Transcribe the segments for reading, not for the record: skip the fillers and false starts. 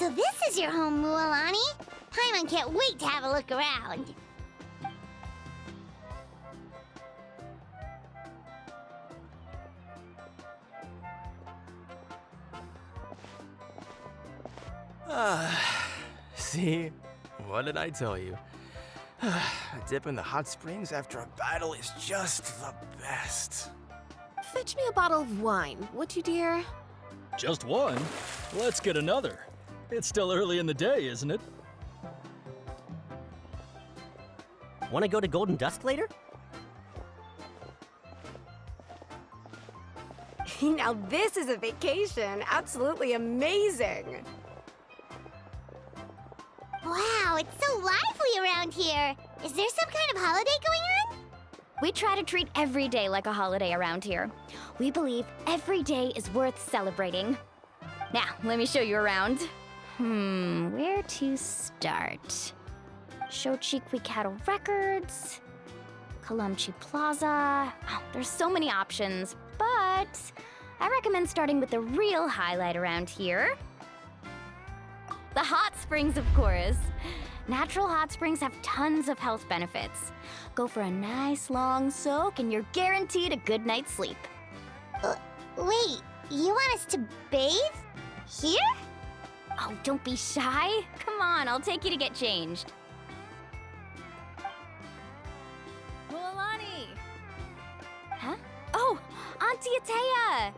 So this is your home, Mualani. Paimon can't wait to have a look around. See? What did I tell you? A dip in the hot springs after a battle is just the best. Fetch me a bottle of wine, would you, dear? Just one? Let's get another. It's still early in the day, isn't it? Want to go to Golden Dusk later? Now this is a vacation. Absolutely amazing. Wow, it's so lively around here. Is there some kind of holiday going on? We try to treat every day like a holiday around here. We believe every day is worth celebrating. Now, let me show you around. Where to start? Shochikwi Cattle Records, Kalamchi Plaza. Oh, there's so many options, but I recommend starting with the real highlight around here. The hot springs, of course. Natural hot springs have tons of health benefits. Go for a nice long soak and you're guaranteed a good night's sleep. Wait, you want us to bathe? Here? Oh, don't be shy. Come on, I'll take you to get changed. Mualani! Huh? Oh, Auntie Atea!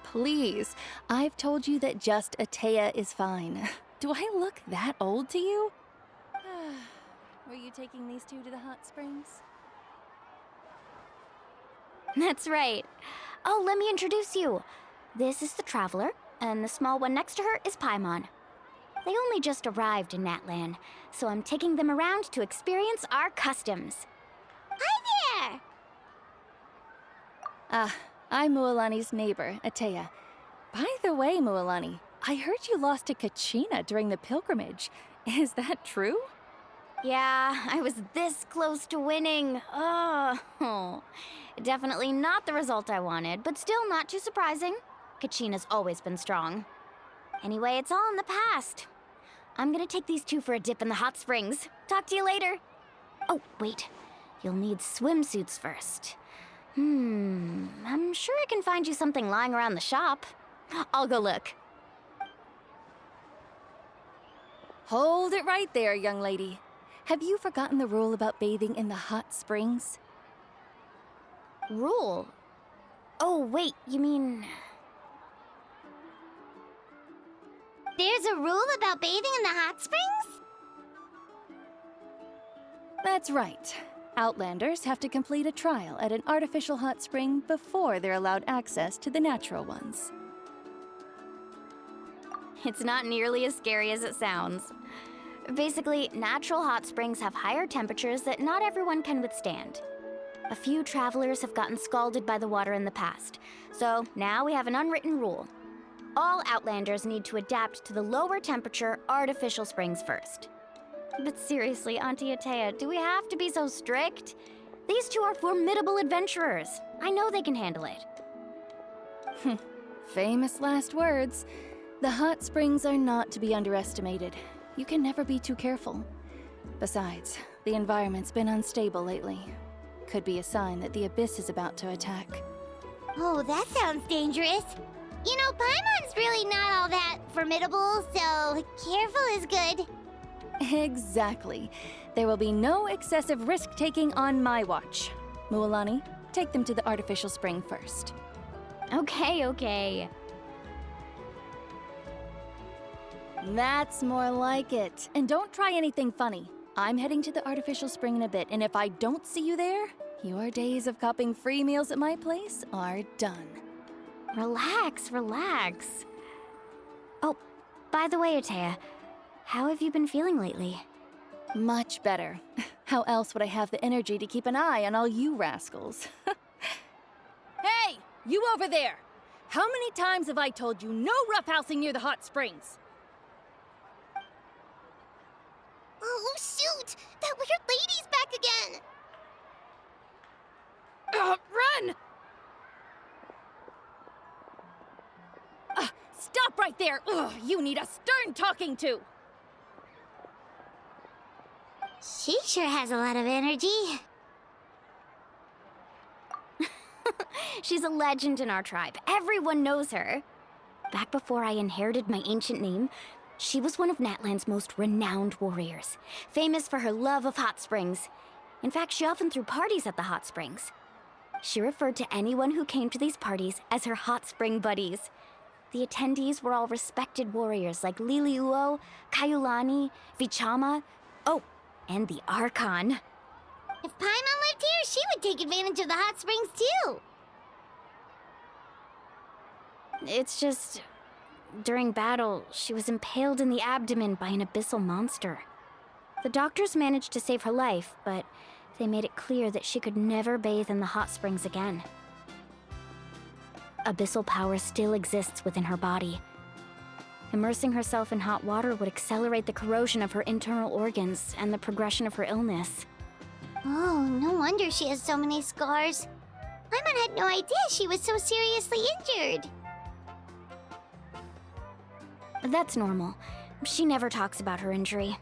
Please, I've told you that just Atea is fine. Do I look that old to you? Were you taking these two to the hot springs? That's right. Oh, let me introduce you. This is the Traveler, and the small one next to her is Paimon. They only just arrived in Natlan, so I'm taking them around to experience our customs. Hi there! I'm Mualani's neighbor, Atea. By the way, Mualani, I heard you lost to Kachina during the pilgrimage. Is that true? Yeah, I was this close to winning. Oh, definitely not the result I wanted, but still not too surprising. Kachina's always been strong. Anyway, it's all in the past. I'm gonna take these two for a dip in the hot springs. Talk to you later. Oh, wait. You'll need swimsuits first. I'm sure I can find you something lying around the shop. I'll go look. Hold it right there, young lady. Have you forgotten the rule about bathing in the hot springs? Rule? Oh, wait, you mean... There's a rule about bathing in the hot springs? That's right. Outlanders have to complete a trial at an artificial hot spring before they're allowed access to the natural ones. It's not nearly as scary as it sounds. Basically, natural hot springs have higher temperatures that not everyone can withstand. A few travelers have gotten scalded by the water in the past, so now we have an unwritten rule. All Outlanders need to adapt to the lower temperature artificial springs first. But seriously, Auntie Atea, do we have to be so strict? These two are formidable adventurers. I know they can handle it. Famous last words. The hot springs are not to be underestimated. You can never be too careful. Besides, the environment's been unstable lately. Could be a sign that the abyss is about to attack. Oh, that sounds dangerous. You know, Paimon's really not all that formidable, so careful is good. Exactly. There will be no excessive risk-taking on my watch. Mualani, take them to the artificial spring first. Okay. That's more like it. And don't try anything funny. I'm heading to the artificial spring in a bit, and if I don't see you there, your days of copping free meals at my place are done. Relax. Oh, by the way, Atea, how have you been feeling lately? Much better. How else would I have the energy to keep an eye on all you rascals? Hey, you over there! How many times have I told you no roughhousing near the hot springs? Oh, shoot! That weird lady's back again! Run! right there! Ugh, you need a stern talking to! She sure has a lot of energy. She's a legend in our tribe. Everyone knows her. Back before I inherited my ancient name, she was one of Natland's most renowned warriors, famous for her love of hot springs. In fact, she often threw parties at the hot springs. She referred to anyone who came to these parties as her hot spring buddies. The attendees were all respected warriors like Liliuo, Kaiulani, Vichama, oh, and the Archon. If Paimon lived here, she would take advantage of the hot springs too. It's just, during battle, she was impaled in the abdomen by an abyssal monster. The doctors managed to save her life, but they made it clear that she could never bathe in the hot springs again. Abyssal power still exists within her body. Immersing herself in hot water would accelerate the corrosion of her internal organs and the progression of her illness. Oh, no wonder she has so many scars. Paimon had no idea she was so seriously injured. That's normal. She never talks about her injury.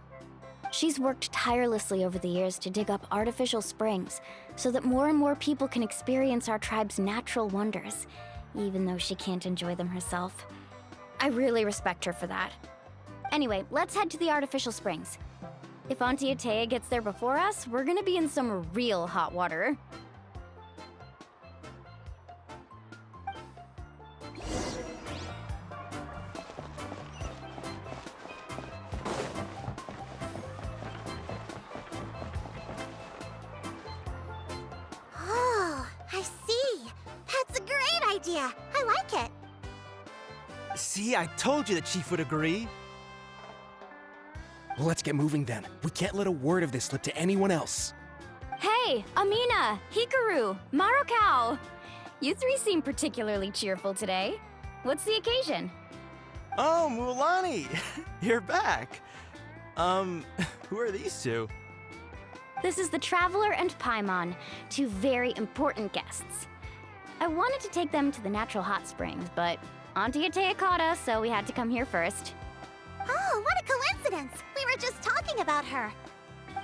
She's worked tirelessly over the years to dig up artificial springs so that more and more people can experience our tribe's natural wonders, even though she can't enjoy them herself. I really respect her for that. Anyway, let's head to the artificial springs. If Auntie Atea gets there before us, we're gonna be in some real hot water. Oh, I see. That's a great idea. I like it. See, I told you the chief would agree. Well, let's get moving then. We can't let a word of this slip to anyone else. Hey, Amina, Hikaru, Marokao! You three seem particularly cheerful today. What's the occasion? Oh, Mulani, you're back. Who are these two? This is the Traveler and Paimon, two very important guests. I wanted to take them to the natural hot springs, but Auntie Atea caught us, so we had to come here first. Oh, what a coincidence! We were just talking about her.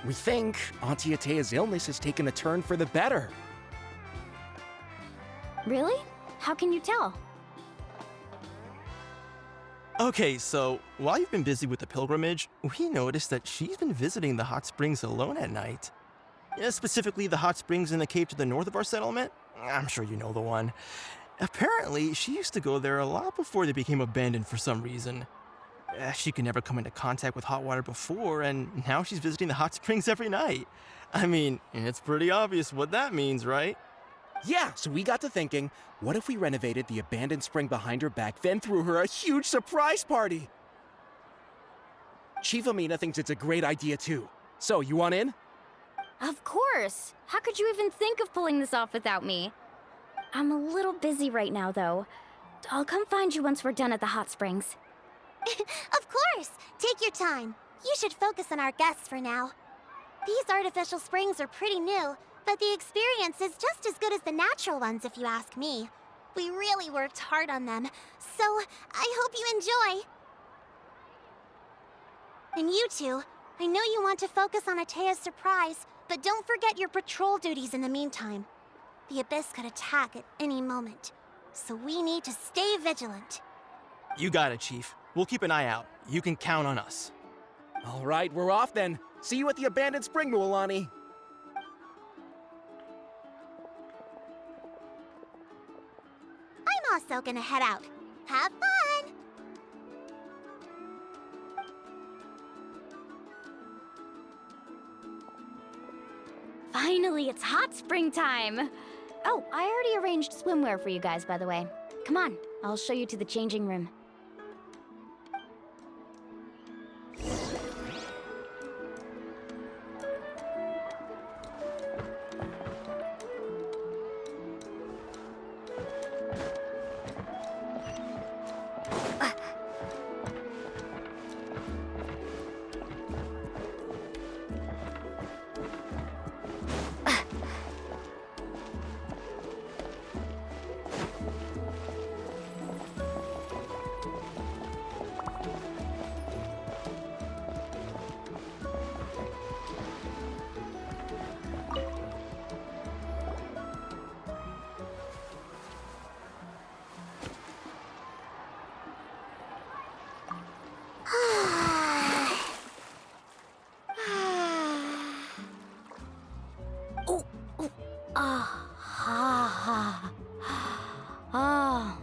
We think Auntie Atea's illness has taken a turn for the better. Really? How can you tell? Okay, so while you've been busy with the pilgrimage, we noticed that she's been visiting the hot springs alone at night. Yeah, specifically the hot springs in the cave to the north of our settlement. I'm sure you know the one. Apparently, she used to go there a lot before they became abandoned for some reason. She could never come into contact with hot water before, and now she's visiting the hot springs every night. I mean, it's pretty obvious what that means, right? Yeah, so we got to thinking, what if we renovated the abandoned spring behind her back, then threw her a huge surprise party? Chief Amina thinks it's a great idea too. So, you want in? Of course! How could you even think of pulling this off without me? I'm a little busy right now, though. I'll come find you once we're done at the hot springs. Of course! Take your time. You should focus on our guests for now. These artificial springs are pretty new, but the experience is just as good as the natural ones if you ask me. We really worked hard on them, so I hope you enjoy. And you two, I know you want to focus on Atea's surprise, but don't forget your patrol duties in the meantime. The Abyss could attack at any moment, so we need to stay vigilant. You got it, Chief. We'll keep an eye out. You can count on us. All right, we're off then. See you at the abandoned spring, Mualani. I'm also gonna head out. Have fun! Finally, it's hot spring time! Oh, I already arranged swimwear for you guys, by the way. Come on, I'll show you to the changing room. Oh.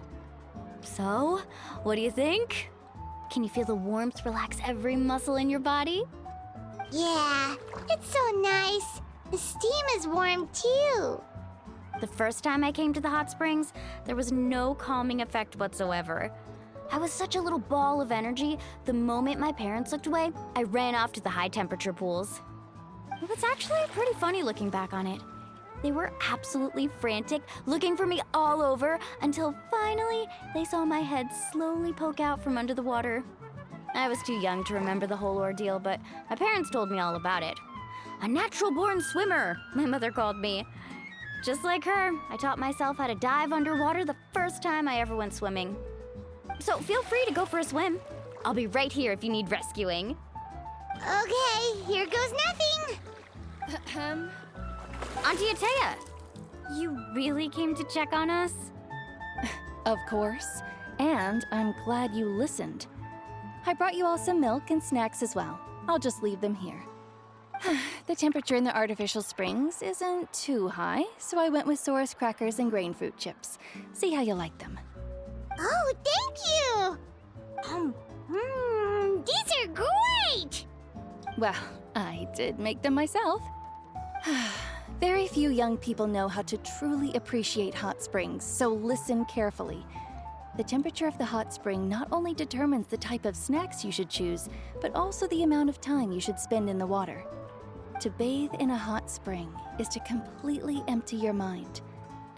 So, what do you think? Can you feel the warmth relax every muscle in your body? Yeah, it's so nice. The steam is warm too. The first time I came to the hot springs, there was no calming effect whatsoever. I was such a little ball of energy, the moment my parents looked away, I ran off to the high temperature pools. It was actually pretty funny looking back on it. They were absolutely frantic, looking for me all over, until finally they saw my head slowly poke out from under the water. I was too young to remember the whole ordeal, but my parents told me all about it. A natural-born swimmer, my mother called me. Just like her, I taught myself how to dive underwater the first time I ever went swimming. So feel free to go for a swim. I'll be right here if you need rescuing. Okay, here goes nothing. Auntie Atea, you really came to check on us? Of course. And I'm glad you listened. I brought you all some milk and snacks as well. I'll just leave them here. The temperature in the artificial springs isn't too high, so I went with Saurus crackers and grain fruit chips. See how you like them. Oh, thank you! These are great! Well, I did make them myself. Very few young people know how to truly appreciate hot springs, so listen carefully. The temperature of the hot spring not only determines the type of snacks you should choose, but also the amount of time you should spend in the water. To bathe in a hot spring is to completely empty your mind.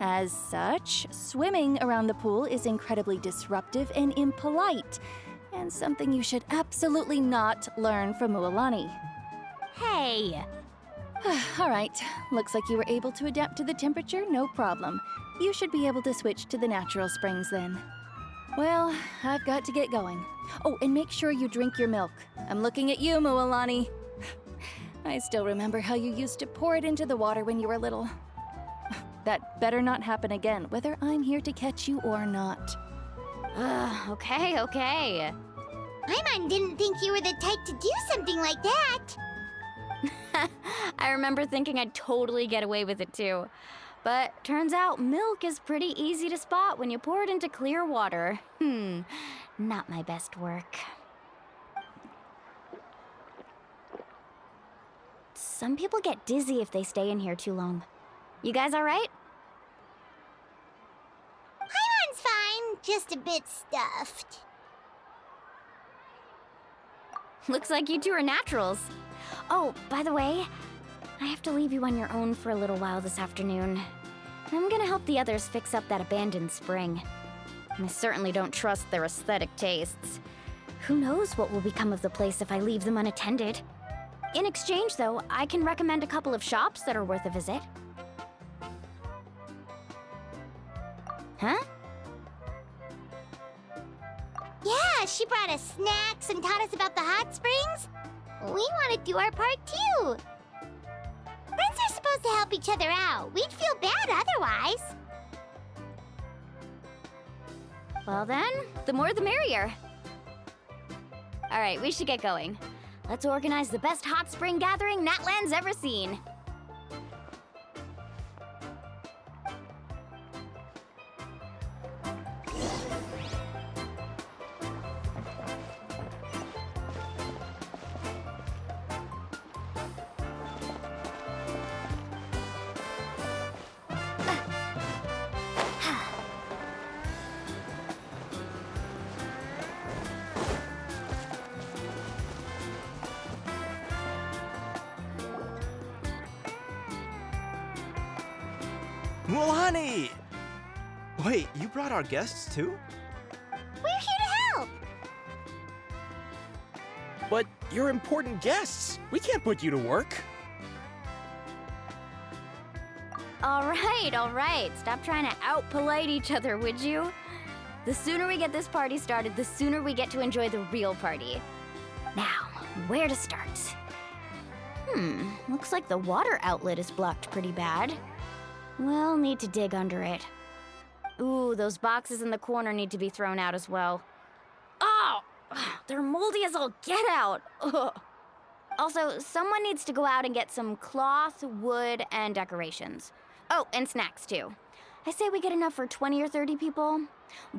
As such, swimming around the pool is incredibly disruptive and impolite, and something you should absolutely not learn from Mualani. Hey! All right, looks like you were able to adapt to the temperature, no problem. You should be able to switch to the natural springs then. Well, I've got to get going. Oh, and make sure you drink your milk. I'm looking at you, Mualani. I still remember how you used to pour it into the water when you were little. That better not happen again, whether I'm here to catch you or not. Okay. Paimon didn't think you were the type to do something like that. I remember thinking I'd totally get away with it too. But turns out milk is pretty easy to spot when you pour it into clear water. Not my best work. Some people get dizzy if they stay in here too long. You guys all right? Paimon's fine, just a bit stuffed. Looks like you two are naturals. Oh, by the way, I have to leave you on your own for a little while this afternoon. I'm gonna help the others fix up that abandoned spring. I certainly don't trust their aesthetic tastes. Who knows what will become of the place if I leave them unattended? In exchange, though, I can recommend a couple of shops that are worth a visit. Huh? Yeah, she brought us snacks and taught us about the hot springs. We want to do our part too. Friends are supposed to help each other out. We'd feel bad otherwise. Well then, the more the merrier. All right, we should get going. Let's organize the best hot spring gathering Natland's ever seen. Mualani! Wait, you brought our guests too? We're here to help. But you're important guests. We can't put you to work. All right. Stop trying to out-polite each other, would you? The sooner we get this party started, the sooner we get to enjoy the real party. Now, where to start? Looks like the water outlet is blocked pretty bad. We'll need to dig under it. Ooh, those boxes in the corner need to be thrown out as well. Oh! They're moldy as all get out! Ugh. Also, someone needs to go out and get some cloth, wood, and decorations. Oh, and snacks too. I say we get enough for 20 or 30 people.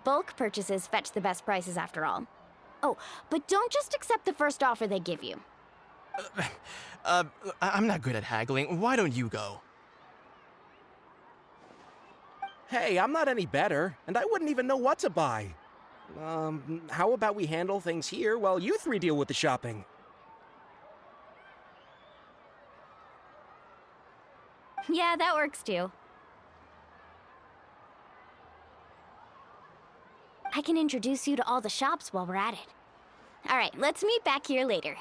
Bulk purchases fetch the best prices after all. Oh, but don't just accept the first offer they give you. I'm not good at haggling. Why don't you go? Hey, I'm not any better, and I wouldn't even know what to buy. How about we handle things here while you three deal with the shopping? Yeah, that works too. I can introduce you to all the shops while we're at it. All right, let's meet back here later.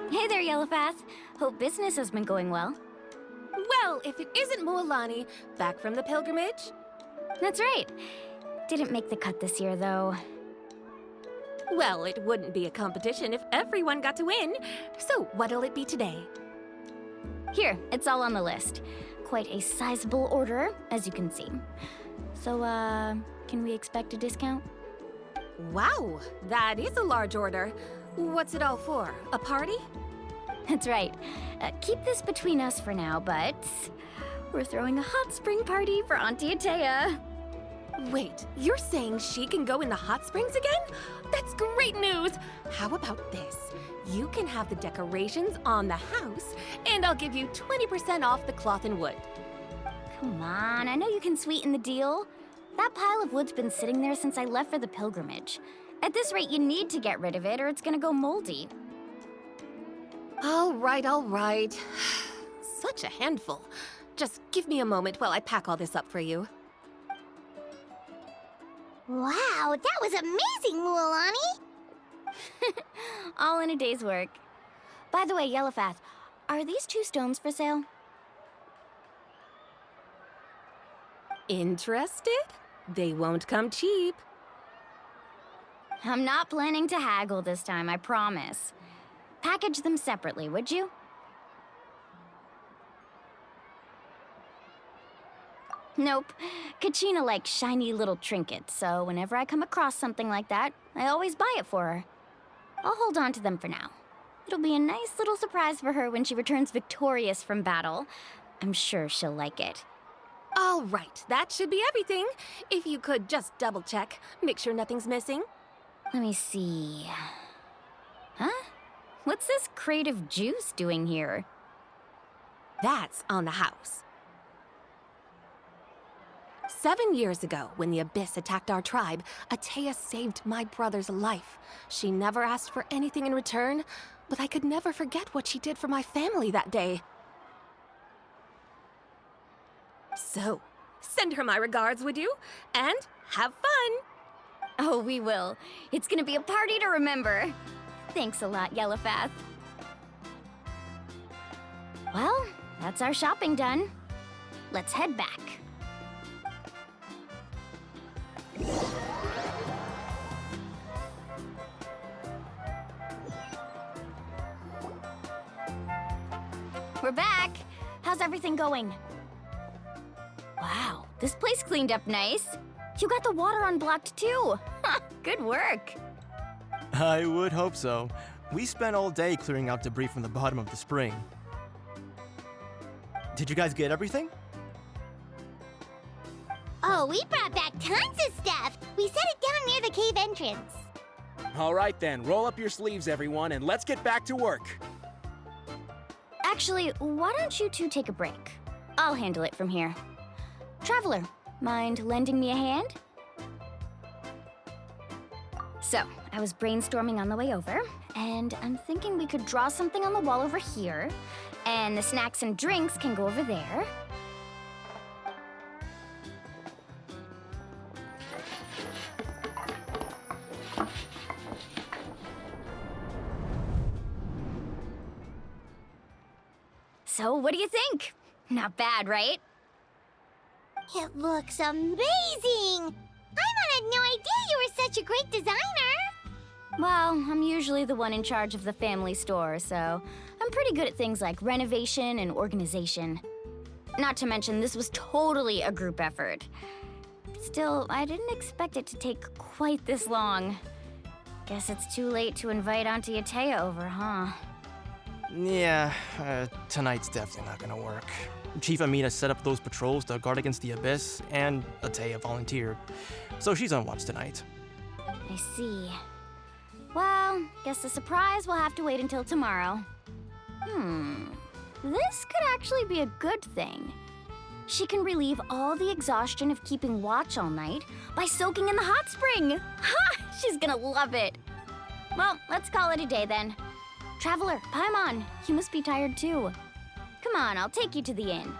Hey there, Yellowfath. Hope business has been going well. Well, if it isn't Mualani, back from the pilgrimage? That's right. Didn't make the cut this year, though. Well, it wouldn't be a competition if everyone got to win. So, what'll it be today? Here, it's all on the list. Quite a sizable order, as you can see. So, can we expect a discount? Wow, that is a large order. What's it all for? A party? That's right. Keep this between us for now, but we're throwing a hot spring party for Auntie Atea. Wait, you're saying she can go in the hot springs again? That's great news! How about this? You can have the decorations on the house, and I'll give you 20% off the cloth and wood. Come on, I know you can sweeten the deal. That pile of wood's been sitting there since I left for the pilgrimage. At this rate, you need to get rid of it or it's gonna go moldy. All right. Such a handful. Just give me a moment while I pack all this up for you. Wow, that was amazing, Mualani! All in a day's work. By the way, Yellowfath, are these 2 stones for sale? Interested? They won't come cheap. I'm not planning to haggle this time, I promise. Package them separately, would you? Nope. Kachina likes shiny little trinkets, so whenever I come across something like that, I always buy it for her. I'll hold on to them for now. It'll be a nice little surprise for her when she returns victorious from battle. I'm sure she'll like it. All right, that should be everything. If you could just double check, make sure nothing's missing. Let me see. Huh? What's this crate of juice doing here? That's on the house. 7 years ago, when the Abyss attacked our tribe, Atea saved my brother's life. She never asked for anything in return, but I could never forget what she did for my family that day. So, send her my regards, would you? And have fun! Oh, we will. It's gonna be a party to remember. Thanks a lot, Yellowfath. Well, that's our shopping done. Let's head back. We're back. How's everything going? Wow, this place cleaned up nice. You got the water unblocked too. Good work. I would hope so. We spent all day clearing out debris from the bottom of the spring. Did you guys get everything? Oh, we brought back tons of stuff! We set it down near the cave entrance. All right then, roll up your sleeves, everyone, and let's get back to work. Actually, why don't you two take a break? I'll handle it from here. Traveler, mind lending me a hand? So, I was brainstorming on the way over, And I'm thinking we could draw something on the wall over here, and the snacks and drinks can go over there. So, what do you think? Not bad, right? It looks amazing! Paimon had no idea you were such a great designer! Well, I'm usually the one in charge of the family store, so I'm pretty good at things like renovation and organization. Not to mention, this was totally a group effort. Still, I didn't expect it to take quite this long. Guess it's too late to invite Auntie Atea over, huh? Yeah, tonight's definitely not gonna work. Chief Amina set up those patrols to guard against the Abyss, and Atea volunteered. So she's on watch tonight. I see. Well, guess the surprise will have to wait until tomorrow. This could actually be a good thing. She can relieve all the exhaustion of keeping watch all night by soaking in the hot spring. Ha! She's gonna love it. Well, let's call it a day then. Traveler, Paimon, you must be tired too. Come on, I'll take you to the inn.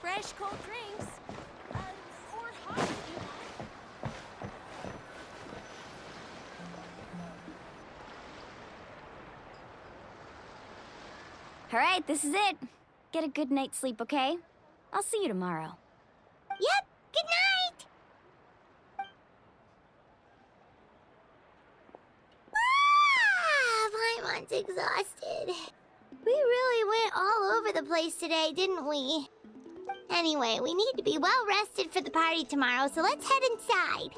Fresh cold drinks. Or hot if you want. All right, this is it. Get a good night's sleep, okay? I'll see you tomorrow. Yep, good night! Paimon's exhausted. We really went all over the place today, didn't we? Anyway, we need to be well rested for the party tomorrow, so let's head inside.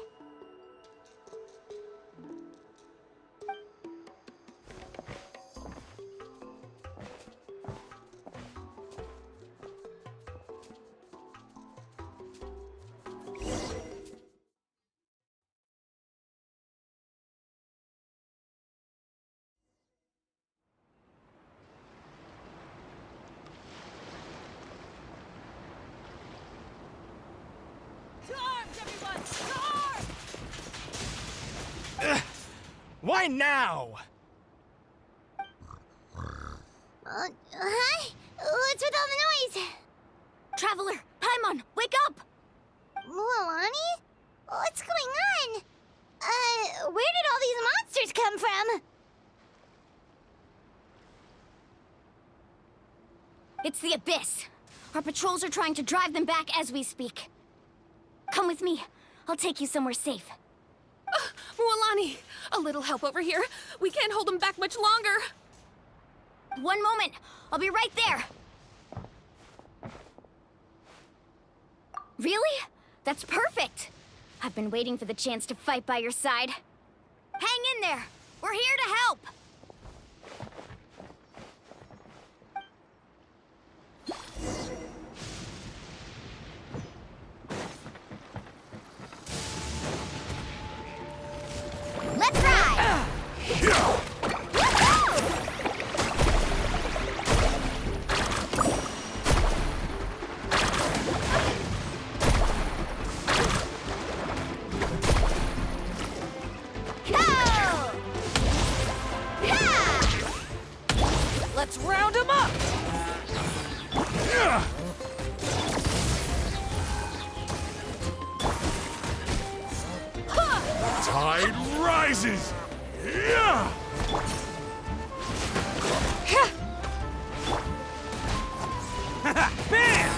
Why now? Hi? What's with all the noise? Traveler, Paimon, wake up! Mualani? What's going on? Where did all these monsters come from? It's the Abyss. Our patrols are trying to drive them back as we speak. Come with me. I'll take you somewhere safe. Mualani, a little help over here. We can't hold them back much longer. One moment. I'll be right there. Really? That's perfect. I've been waiting for the chance to fight by your side. Hang in there. We're here to help. Let's ride! Go! places! Yeah! Bam!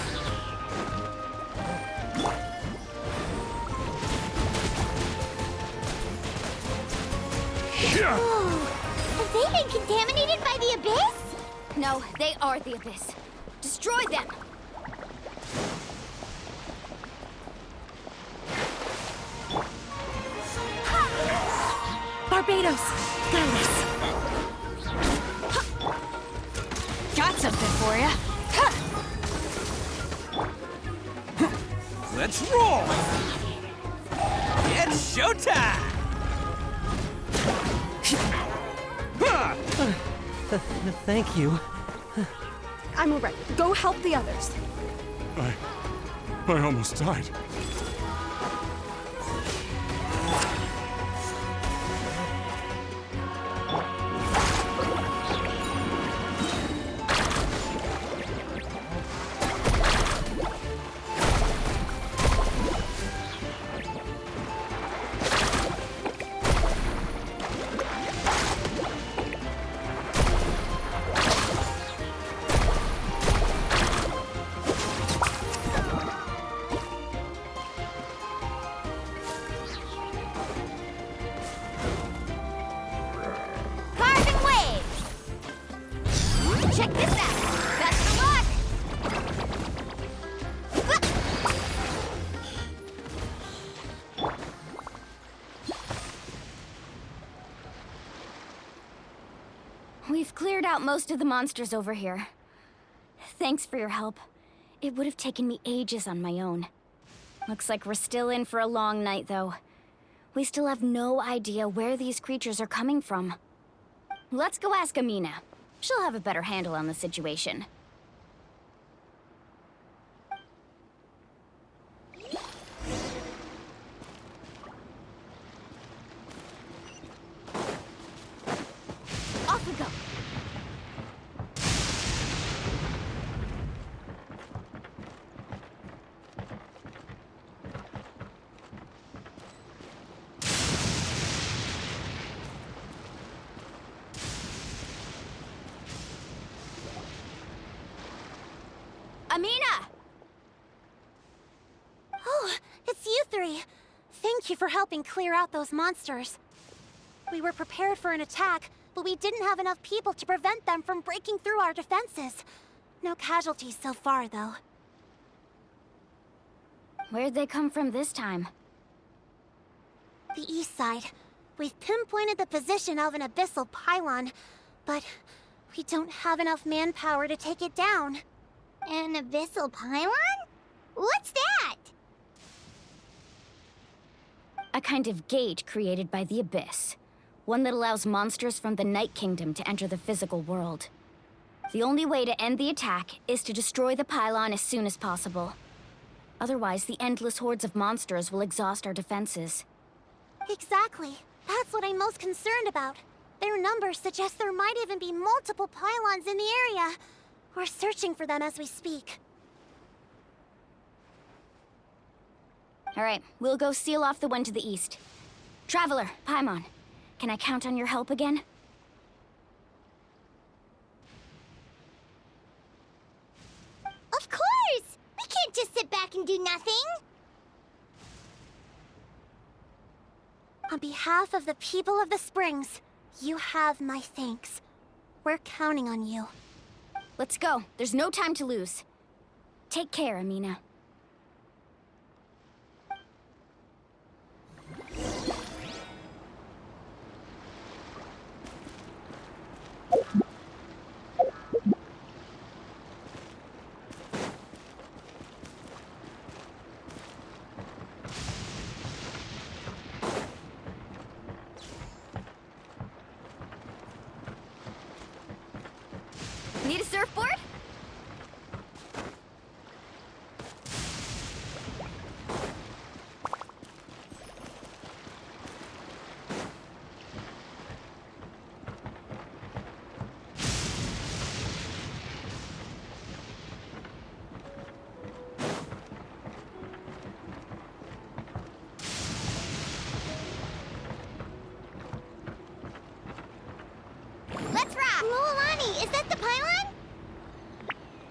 Have they been contaminated by the abyss? No, they are the abyss. Destroy them! Barbados, guide us. Got something for you. Let's roll! It's showtime! Thank you. I'm all right. Go help the others. I almost died. Carving waves! Check this out! Best of luck! We've cleared out most of the monsters over here. Thanks for your help. It would have taken me ages on my own. Looks like we're still in for a long night, though. We still have no idea where these creatures are coming from. Let's go ask Amina. She'll have a better handle on the situation. Off we go. Amina! Oh, it's you three. Thank you for helping clear out those monsters. We were prepared for an attack, but we didn't have enough people to prevent them from breaking through our defenses. No casualties so far, though. Where'd they come from this time? The east side. We've pinpointed the position of an abyssal pylon, but we don't have enough manpower to take it down. An abyssal pylon? What's that? A kind of gate created by the Abyss. One that allows monsters from the Night Kingdom to enter the physical world. The only way to end the attack is to destroy the pylon as soon as possible. Otherwise, the endless hordes of monsters will exhaust our defenses. Exactly. That's what I'm most concerned about. Their numbers suggest there might even be multiple pylons in the area. We're searching for them as we speak. All right, we'll go seal off the one to the east. Traveler, Paimon, can I count on your help again? Of course! We can't just sit back and do nothing! On behalf of the people of the Springs, you have my thanks. We're counting on you. Let's go. There's no time to lose. Take care, Amina. Need a surfboard?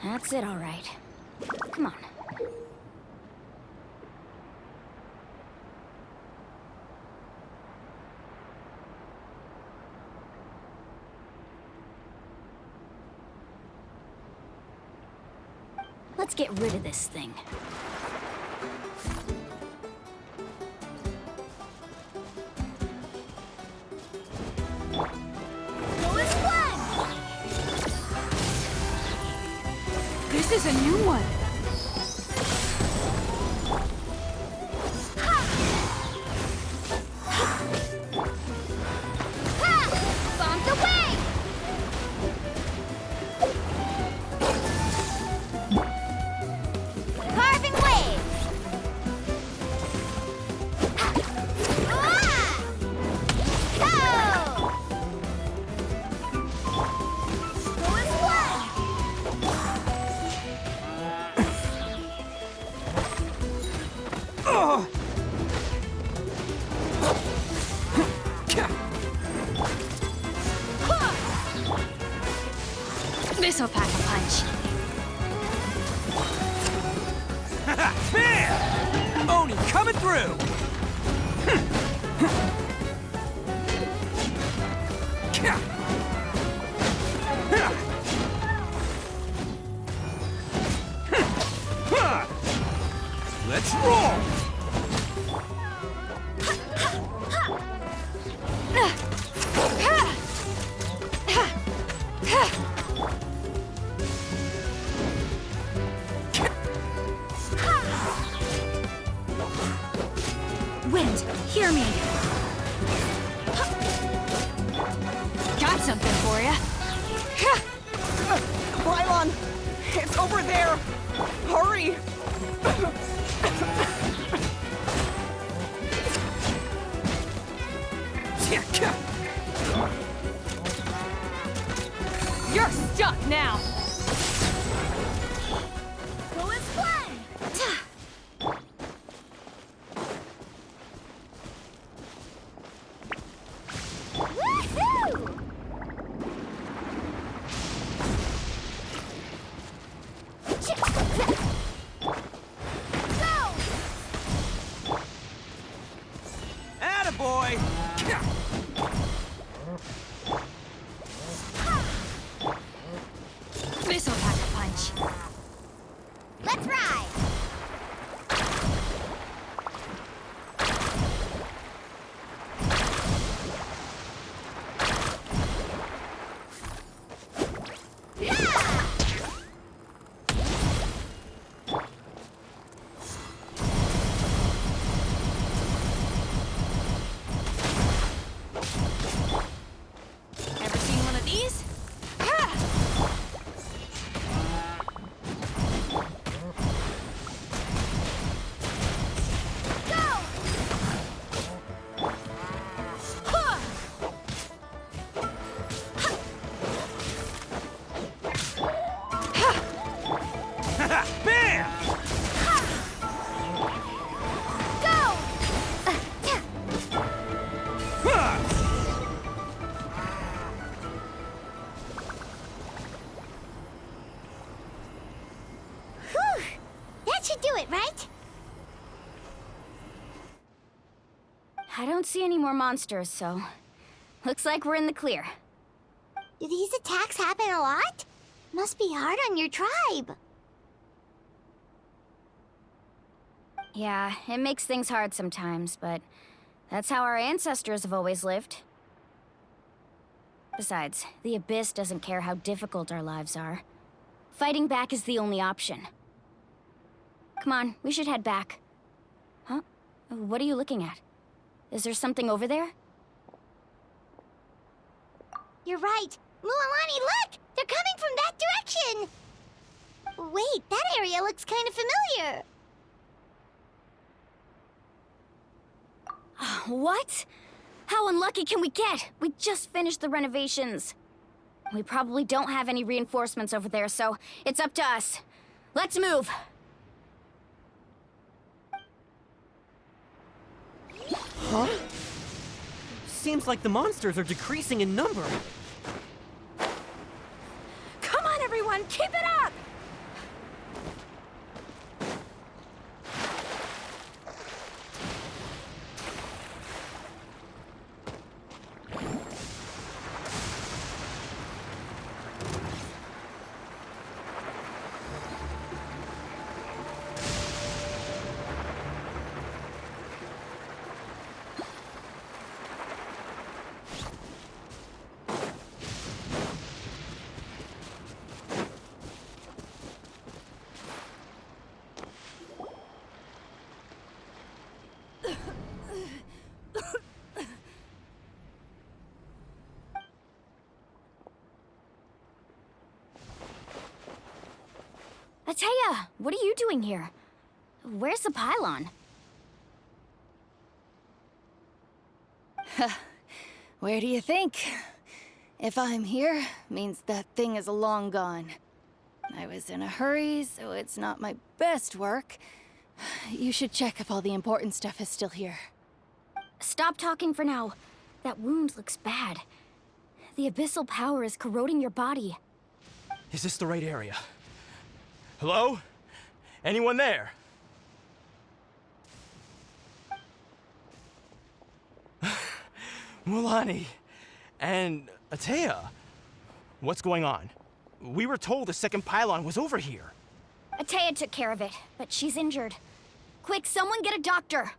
That's it, all right. Come on. Let's get rid of this thing. This is a new one. Bombs away! Carving waves! Go! Go as one! This'll pack a punch. Bam! Oni coming through! Let's roll! Wind, hear me. Got something for ya. Brylon! It's over there! Hurry! You're stuck now. Go as one! Woohoo! Go! Attaboy! This'll pack a punch. Let's ride! Ever seen one of these? Bam! Whew! That should do it, right? I don't see any more monsters, so looks like we're in the clear. Do these attacks happen a lot? Must be hard on your tribe. Yeah, it makes things hard sometimes, but that's how our ancestors have always lived. Besides, the Abyss doesn't care how difficult our lives are. Fighting back is the only option. Come on, we should head back. Huh? What are you looking at? Is there something over there? You're right. Mualani, look! They're coming from that direction! Wait, that area looks kind of familiar. What? How unlucky can we get? We just finished the renovations. We probably don't have any reinforcements over there, so it's up to us. Let's move. Huh? Seems like the monsters are decreasing in number. Come on, everyone, keep it up! Ateya, what are you doing here? Where's the pylon? Where do you think? If I'm here, means that thing is long gone. I was in a hurry, so it's not my best work. You should check if all the important stuff is still here. Stop talking for now. That wound looks bad. The abyssal power is corroding your body. Is this the right area? Hello? Anyone there? Mulani and Ateya, what's going on? We were told the second pylon was over here. Ateya took care of it, but she's injured. Quick, someone get a doctor!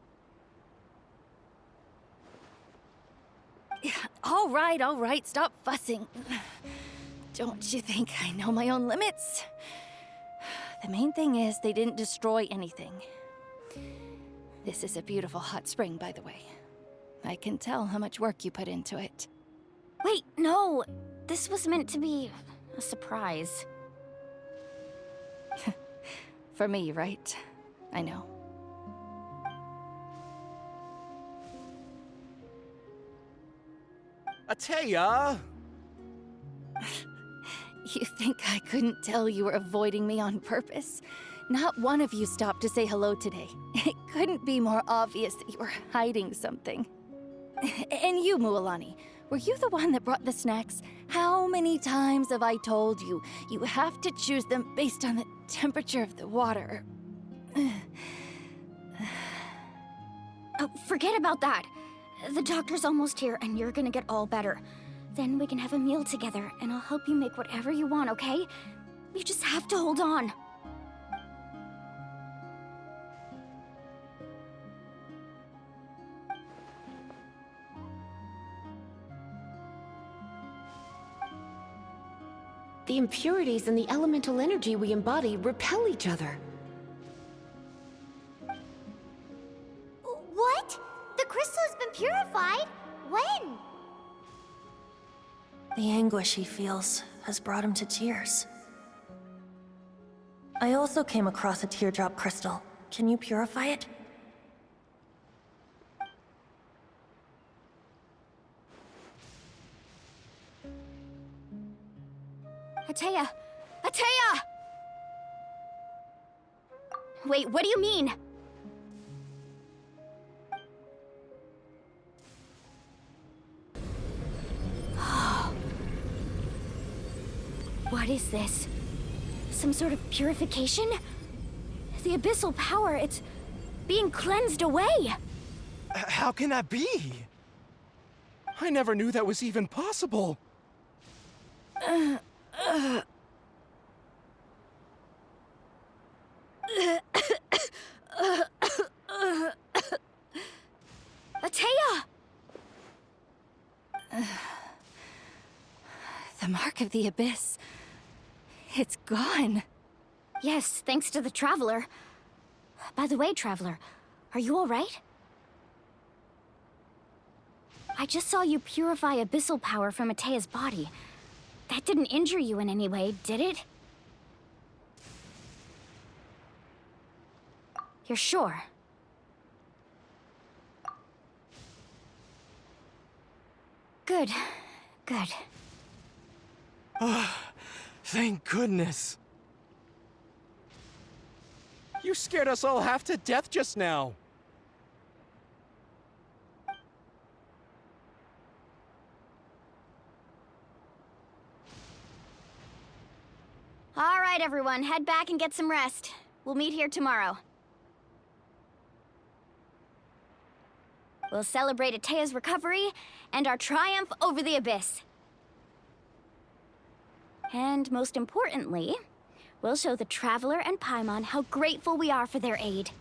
All right, stop fussing. Don't you think I know my own limits? The main thing is they didn't destroy anything. This is a beautiful hot spring, by the way. I can tell how much work you put into it. Wait, no! This was meant to be a surprise. For me, right? I know. Ateya! You think I couldn't tell you were avoiding me on purpose? Not one of you stopped to say hello today. It couldn't be more obvious that you were hiding something. And you, Mualani, were you the one that brought the snacks? How many times have I told you, you have to choose them based on the temperature of the water? Oh, forget about that. The doctor's almost here, and you're gonna get all better. Then we can have a meal together, and I'll help you make whatever you want, okay? You just have to hold on. The impurities and the elemental energy we embody repel each other. What? The crystal has been purified? When? The anguish he feels has brought him to tears. I also came across a teardrop crystal. Can you purify it? Ateya! Ateya! Wait, what do you mean? What is this? Some sort of purification? The abyssal power, it's being cleansed away! How can that be? I never knew that was even possible. Ateya! The mark of the abyss. It's gone. Yes, thanks to the Traveler. By the way, Traveler, are you alright? I just saw you purify abyssal power from Ateya's body. That didn't injure you in any way, did it? You're sure? Good. Good. Thank goodness. You scared us all half to death just now. All right, everyone, head back and get some rest. We'll meet here tomorrow. We'll celebrate Ateya's recovery and our triumph over the Abyss. And most importantly, we'll show the Traveler and Paimon how grateful we are for their aid.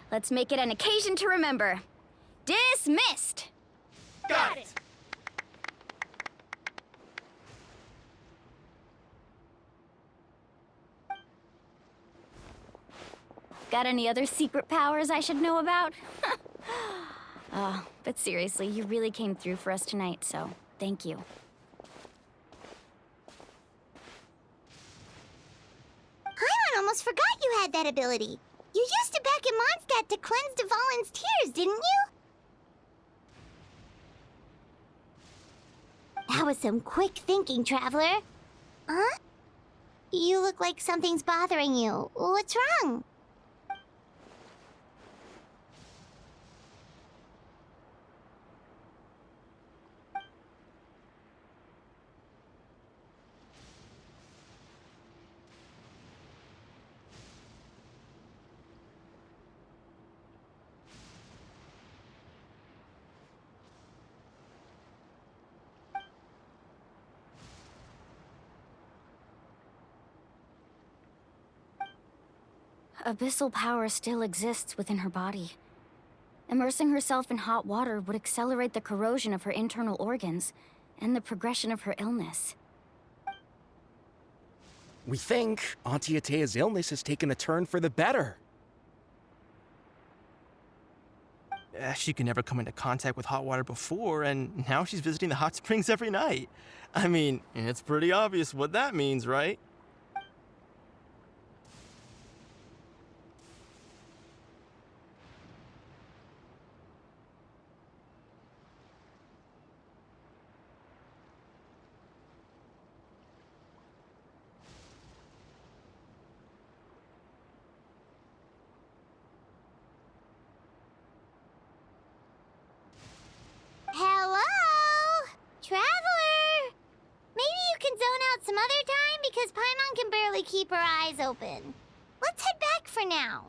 Let's make it an occasion to remember. Dismissed! Got it! Got any other secret powers I should know about? Oh, but seriously, you really came through for us tonight, so thank you. Paimon almost forgot you had that ability. You used it back in Mondstadt to cleanse Dvalin's tears, didn't you? That was some quick thinking, Traveler. Huh? You look like something's bothering you. What's wrong? Abyssal power still exists within her body. Immersing herself in hot water would accelerate the corrosion of her internal organs and the progression of her illness. We think Auntie Atea's illness has taken a turn for the better. She could never come into contact with hot water before, and now she's visiting the hot springs every night. I mean, it's pretty obvious what that means, right? Hello? Traveler? Maybe you can zone out some other time because Paimon can barely keep her eyes open. Let's head back for now.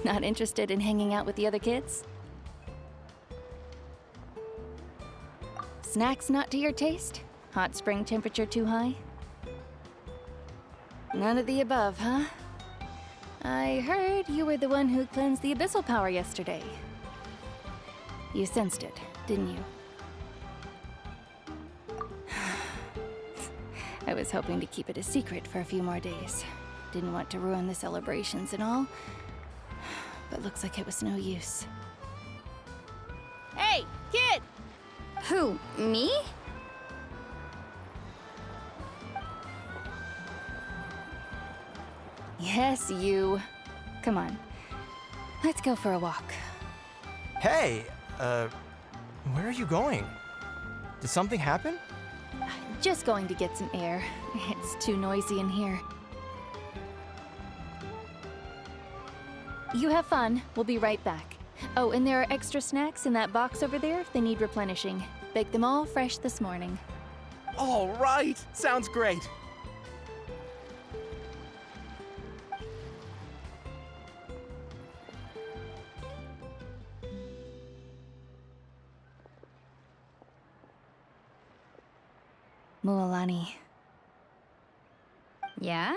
Not interested in hanging out with the other kids? Snacks not to your taste? Hot spring temperature too high? None of the above, huh? I heard you were the one who cleansed the abyssal power yesterday. You sensed it, didn't you? I was hoping to keep it a secret for a few more days. Didn't want to ruin the celebrations and all, but looks like it was no use. Hey, kid! Who, me? Yes, you. Come on. Let's go for a walk. Hey, where are you going? Did something happen? Just going to get some air. It's too noisy in here. You have fun. We'll be right back. Oh, and there are extra snacks in that box over there if they need replenishing. Baked them all fresh this morning. All right, sounds great. Mualani. Yeah?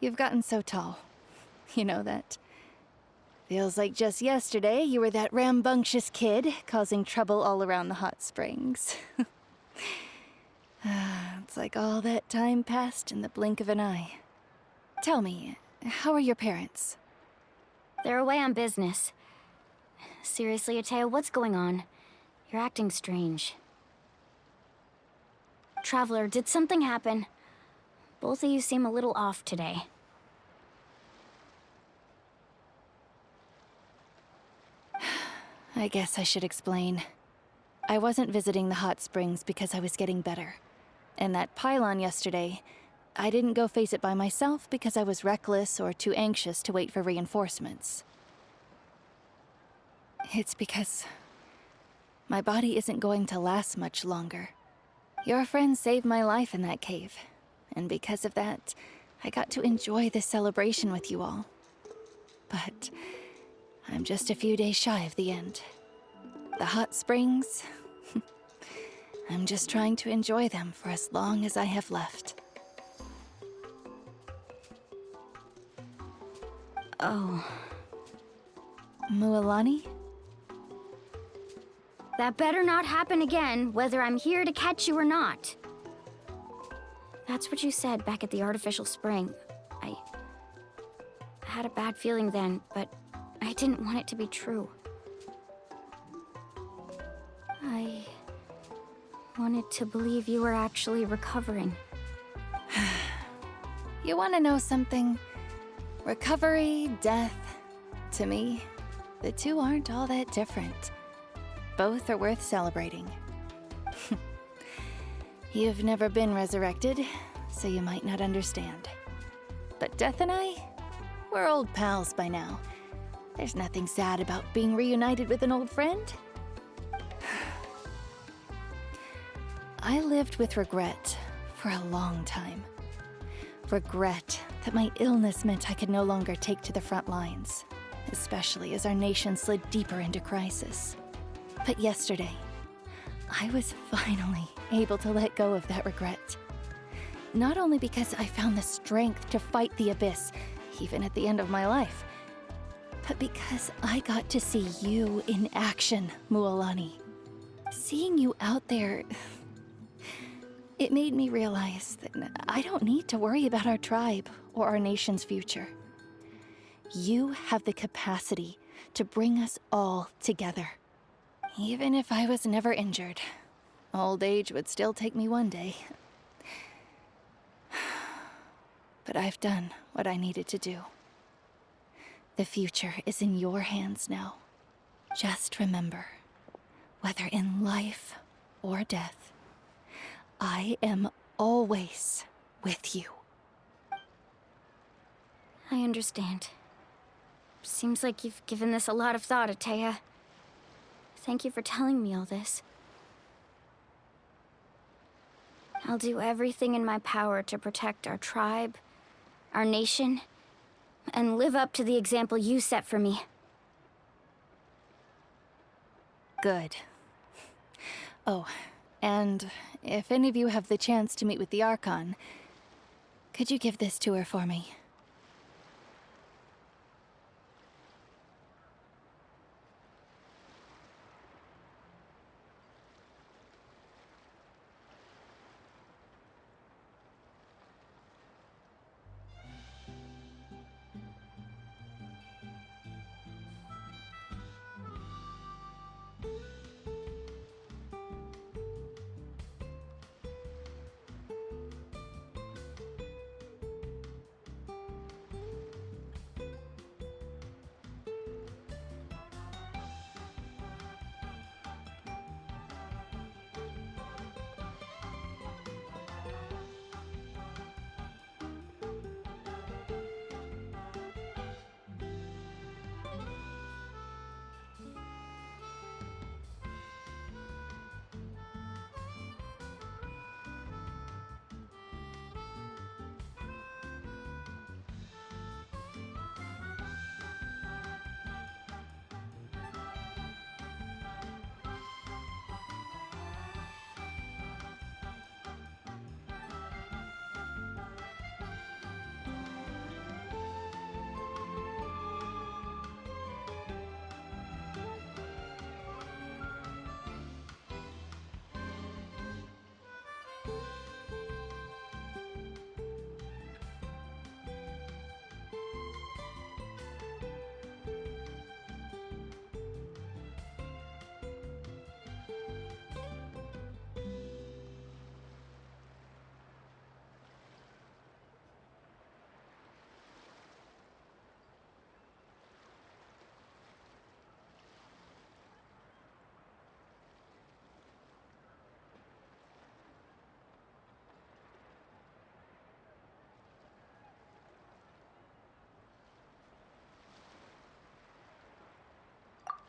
You've gotten so tall. You know that. Feels like just yesterday you were that rambunctious kid causing trouble all around the hot springs. It's like all that time passed in the blink of an eye. Tell me, how are your parents? They're away on business. Seriously, Atea, what's going on? You're acting strange. Traveler, did something happen? Both of you seem a little off today. I guess I should explain. I wasn't visiting the hot springs because I was getting better. And that pylon yesterday, I didn't go face it by myself because I was reckless or too anxious to wait for reinforcements. It's because my body isn't going to last much longer. Your friend saved my life in that cave, and because of that, I got to enjoy this celebration with you all. But I'm just a few days shy of the end. The hot springs, I'm just trying to enjoy them for as long as I have left. Oh. Mualani? That better not happen again, whether I'm here to catch you or not. That's what you said back at the artificial spring. I had a bad feeling then, but I didn't want it to be true. I wanted to believe you were actually recovering. You want to know something? Recovery, death, to me, the two aren't all that different. Both are worth celebrating. You've never been resurrected, so you might not understand. But Death and I, we're old pals by now. There's nothing sad about being reunited with an old friend. I lived with regret for a long time. Regret that my illness meant I could no longer take to the front lines, especially as our nation slid deeper into crisis. But yesterday, I was finally able to let go of that regret. Not only because I found the strength to fight the abyss, even at the end of my life, but because I got to see you in action, Mualani. Seeing you out there, it made me realize that I don't need to worry about our tribe or our nation's future. You have the capacity to bring us all together. Even if I was never injured, old age would still take me one day. But I've done what I needed to do. The future is in your hands now. Just remember, whether in life or death, I am always with you. I understand. Seems like you've given this a lot of thought, Atea. Thank you for telling me all this. I'll do everything in my power to protect our tribe, our nation, and live up to the example you set for me. Good. Oh, and if any of you have the chance to meet with the Archon, could you give this to her for me?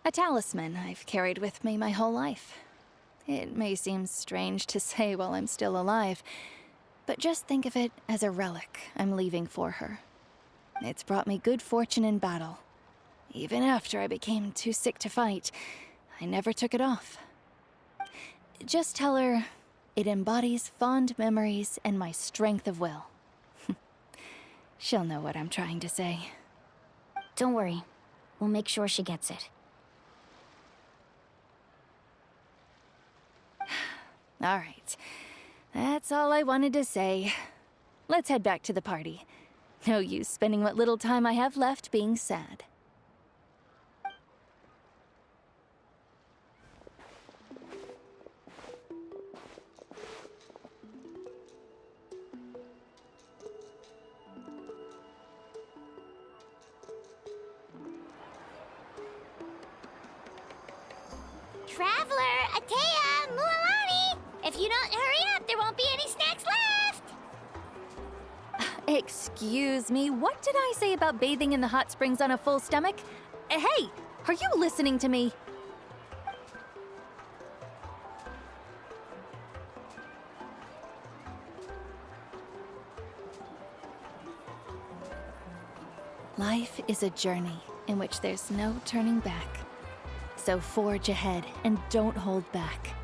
A talisman I've carried with me my whole life. It may seem strange to say while I'm still alive, but just think of it as a relic I'm leaving for her. It's brought me good fortune in battle. Even after I became too sick to fight, I never took it off. Just tell her it embodies fond memories and my strength of will. She'll know what I'm trying to say. Don't worry. We'll make sure she gets it. All right. That's all I wanted to say. Let's head back to the party. No use spending what little time I have left being sad. Traveler, Atea, Mualani! If you don't hurry up, there won't be any snacks left! Excuse me, what did I say about bathing in the hot springs on a full stomach? Hey, are you listening to me? Life is a journey in which there's no turning back. So forge ahead and don't hold back.